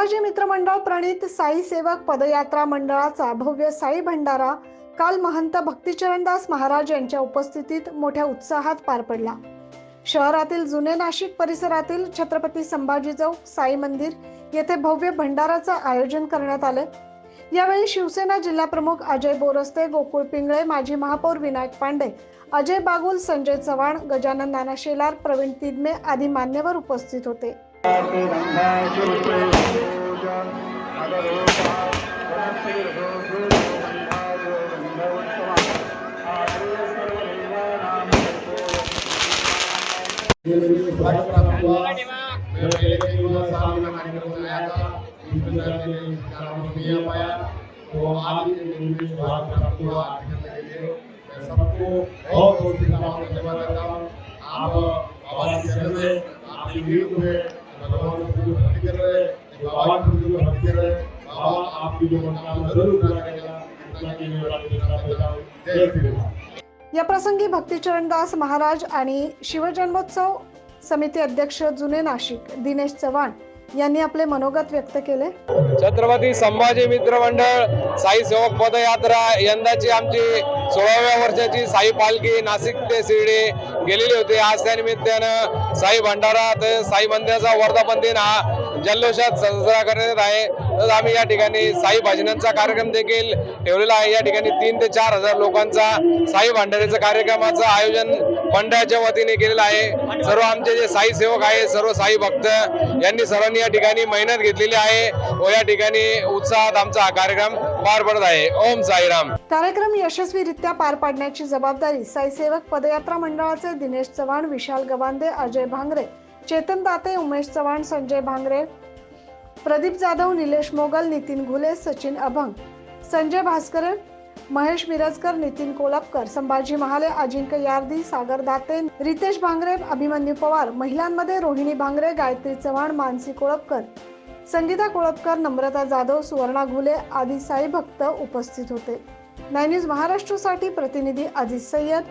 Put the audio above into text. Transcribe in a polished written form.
संभाजी मित्र मंडळ प्रणित साई सेवक पदयात्रा मंडळाचा भव्य साई भंडारा काल महंत भक्तिचरणदास महाराज यांच्या उपस्थितीत मोठ्या उत्साहात पार पडला। शहरातील जुने नाशिक परिसरातील छत्रपती संभाजी चौक साई मंदिर येथे भव्य भंडाराचे आयोजन करण्यात आले। यावेळी शिवसेना जिल्हा प्रमुख अजय बोरस्ते, गोकुळ पिंगळे, माजी महापौर विनायक पांडे, अजय बागुल, संजय चव्हाण, गजानन नाना शेलार, प्रवीण तिदमे आदी मान्यवर उपस्थित होते। सबको बहुत बहुत धन्यवाद देता हूँ। आप बाबा की शरण में आपकी नींव में भगवान को भक्ति कर रहे हैं, बाबा को भक्ति कर रहे हैं। बाबा आपकी जो मनोकामना जरूर पूरा करेगा। इतना की मैं बात देता हूँ। जय श्री राम। या प्रसंगी भक्तिचरणदास महाराज आणि शिवजन्मोत्सव समिती अध्यक्ष जुने नाशिक दिनेश चव्हाण यांनी आपले मनोगत व्यक्त केले। छत्रपती संभाजी मित्र मंडळ साई सेवक पदयात्रा यंदाची आमची 16व्या वर्षाची साई पालखी नाशिक ते शिर्डी गेलेली होती। आज त्या निमित्तानं साई भंडारा ते साई मंदिराचा वर्धापन दिन हा जल्लोषात साजरा करण्यात आहे। तर आम्ही या ठिकाणी साई भजनांचा कार्यक्रम देखील ठेवलेला आहे। या ठिकाणी 3 ते 4 हजार लोकांचा साई भंडाऱ्याच्या कार्यक्रमाचं आयोजन मंडळाच्या वतीने केलेलं आहे। सर्व आमचे जे साई सेवक आहे, सर्व साई भक्त यांनी सर्वांनी या ठिकाणी मेहनत घेतलेली आहे व या ठिकाणी उत्साहात आमचा हा कार्यक्रम पार पडत आहे। ओम साईराम। कार्यक्रम यशस्वीरित्या पार पाडण्याची जबाबदारी साई सेवक पदयात्रा मंडळाचे दिनेश चव्हाण, विशाल गवांदे, अजय भांगरे, चेतन दाते, उमेश चव्हाण, संजय भांगरे, प्रदीप जाधव, निलेश मोगल, नितीन घुले, सचिन अभंग, संजय भास्करे, महेश मिरजकर, नितीन कोलपकर, संभाजी महाले, अजिंक्य यार्दी, सागर दाते, रितेश भांगरे, अभिमन्यू पवार, महिलांमध्ये रोहिणी भांगरे, गायत्री चव्हाण, मानसी कोळपकर, संगीता कोळपकर, नम्रता जाधव, सुवर्णा घुले आदी साई भक्त उपस्थित होते। 9 न्यूज महाराष्ट्रसाठी प्रतिनिधी अजीज सय्यद,